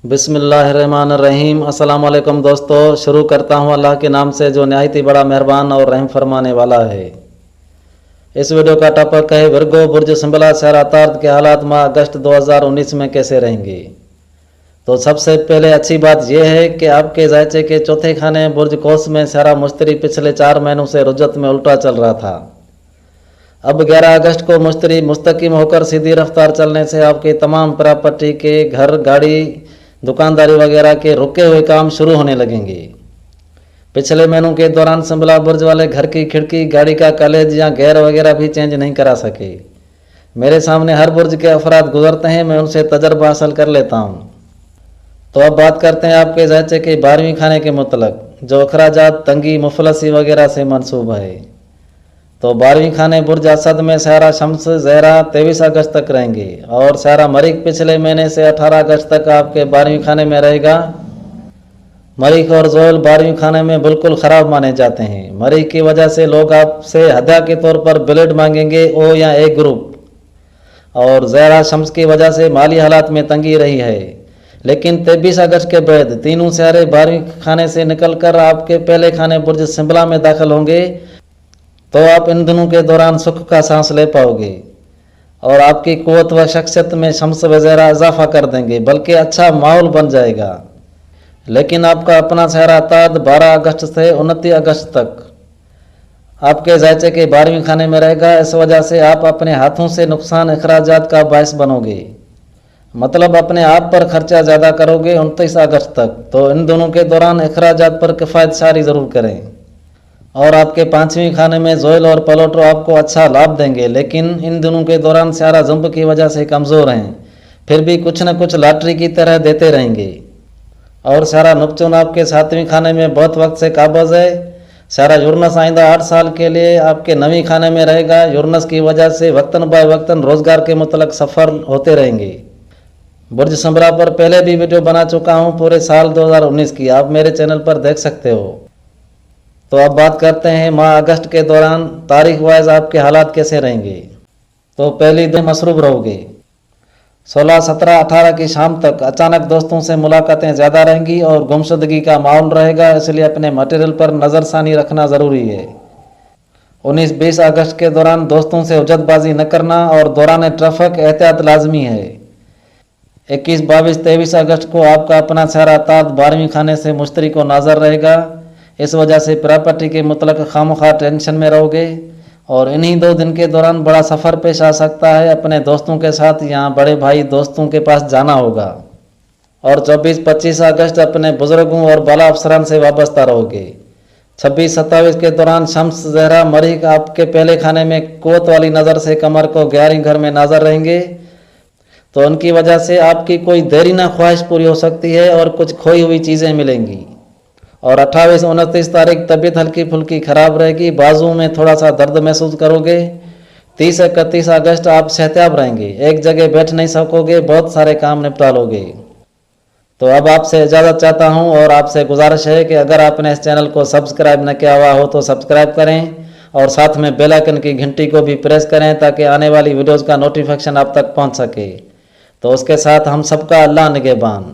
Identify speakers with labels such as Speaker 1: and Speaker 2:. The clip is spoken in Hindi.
Speaker 1: बिस्मिल्लाहिर्रहमानिर्रहीम। अस्सलाम वालेकुम दोस्तों, शुरू करता हूँ अल्लाह के नाम से जो नहायत ही बड़ा मेहरबान और रहम फरमाने वाला है। इस वीडियो का टॉपिक है विर्गो बुर्ज सुंबला शहरातार्द के हालात माह अगस्त 2019 में कैसे रहेंगे। तो सबसे पहले अच्छी बात यह है कि आपके जायचे के चौथे खाने बुर्ज कोस में सारा मुश्तरी पिछले 4 महीनों से रुजत में उल्टा चल रहा था। अब 11 अगस्त को मुश्तरी मुस्तकिम होकर सीधी रफ्तार चलने से आपके तमाम प्रॉपर्टी के घर, गाड़ी, दुकानदारी वगैरह के रुके हुए काम शुरू होने लगेंगे। पिछले महीनों के दौरान सुंबला बुर्ज वाले घर की खिड़की, गाड़ी का कलेज या गेयर वगैरह भी चेंज नहीं करा सके। मेरे सामने हर बुर्ज के अफराद गुजरते हैं, मैं उनसे तजर्बा हासिल कर लेता हूँ। तो अब बात करते हैं आपके जायचे के 12वीं खाने के मुतलक, जो अखराजात, तंगी, मुफलसी वगैरह से मनसूब है। तो 12वीं खाने बुर्ज असद में सारा शम्स जहरा 23 अगस्त तक रहेंगे और सारा मरीख पिछले महीने से 18 अगस्त तक आपके 12वीं खाने में रहेगा। मरीख और जोल 12वीं खाने में बिल्कुल ख़राब माने जाते हैं। मरीख की वजह से लोग आपसे हदिया के तौर पर ब्लेड मांगेंगे, ओ या ए ग्रुप, और जहरा शम्स की वजह से माली हालात में तंगी रही है। लेकिन 23 अगस्त के बाद तीनों सारे 12वीं खाने से निकलकर आपके पहले खाने बुर्ज सुंबला में दाखिल होंगे, तो आप इन दिनों के दौरान सुख का सांस ले पाओगे और आपकी क़ुव्वत व शख्सियत में शम्स वगैरह इजाफा कर देंगे, बल्कि अच्छा माहौल बन जाएगा। लेकिन आपका अपना शहराताद 12 अगस्त से 29 अगस्त तक आपके जायचे के 12वीं खाने में रहेगा। इस वजह से आप अपने हाथों से नुकसान अखराजात का बायस बनोगे, मतलब अपने आप पर खर्चा ज़्यादा करोगे 29 अगस्त तक। तो इन दोनों के दौरान अखराजात पर किफ़ायत शारी ज़रूर करें। और आपके 5वीं खाने में जोइल और पलोटो आपको अच्छा लाभ देंगे, लेकिन इन दिनों के दौरान सारा जंप की वजह से कमज़ोर हैं, फिर भी कुछ न कुछ लॉटरी की तरह देते रहेंगे। और सारा नुकचुन आपके 7वीं खाने में बहुत वक्त से काबज़ है। सारा यूरनस आइंदा 8 साल के लिए आपके 9वीं खाने में रहेगा। यूरनस की वजह से वक्तन बाय वक्तन रोज़गार के मुतलक सफ़र होते रहेंगे। बुर्ज सुंबला पर पहले भी वीडियो बना चुका हूँ पूरे साल 2019 की, आप मेरे चैनल पर देख सकते हो। तो अब बात करते हैं माह अगस्त के दौरान तारीख वाइज आपके हालात कैसे रहेंगे। तो पहली दिन मसरूफ़ रहोगे। 16, 17, 18 की शाम तक अचानक दोस्तों से मुलाकातें ज़्यादा रहेंगी और गुमशुदगी का माहौल रहेगा, इसलिए अपने मटेरियल पर नज़रसानी रखना ज़रूरी है। 19, 20 अगस्त के दौरान दोस्तों से उजतबाजी न करना और दौरान ट्रैफिक एहतियात लाजमी है। 21, 22, 23 अगस्त को आपका अपना शहराताद 12वीं खाने से मुश्तरी को नाजर रहेगा। इस वजह से प्रॉपर्टी के मुतलक खामखा टेंशन में रहोगे और इन्हीं 2 दिन के दौरान बड़ा सफ़र पेश आ सकता है। अपने दोस्तों के साथ यहाँ बड़े भाई दोस्तों के पास जाना होगा। और 24, 25 अगस्त अपने बुजुर्गों और बाला अफसरान से वाबस्ता रहोगे। 26, 27 के दौरान शम्स जहरा मरीख आपके पहले खाने में क़ुव्वत वाली नज़र से कमर को 11वीं घर में नाजर रहेंगे, तो उनकी वजह से आपकी कोई देरीना ख्वाहिश पूरी हो सकती है और कुछ खोई हुई चीज़ें मिलेंगी। और 28, 29 तारीख तबीयत हल्की फुल्की ख़राब रहेगी, बाजू में थोड़ा सा दर्द महसूस करोगे। 30, 31 अगस्त आप सेहतियाब रहेंगे, एक जगह बैठ नहीं सकोगे, बहुत सारे काम निपटा लोगे। तो अब आपसे इजाज़त चाहता हूं और आपसे गुजारिश है कि अगर आपने इस चैनल को सब्सक्राइब न किया हुआ हो तो सब्सक्राइब करें और साथ में बेल आइकन की घंटी को भी प्रेस करें ताकि आने वाली वीडियोज़ का नोटिफिकेशन आप तक पहुँच सके। तो उसके साथ हम सबका अल्लाह निगहबान।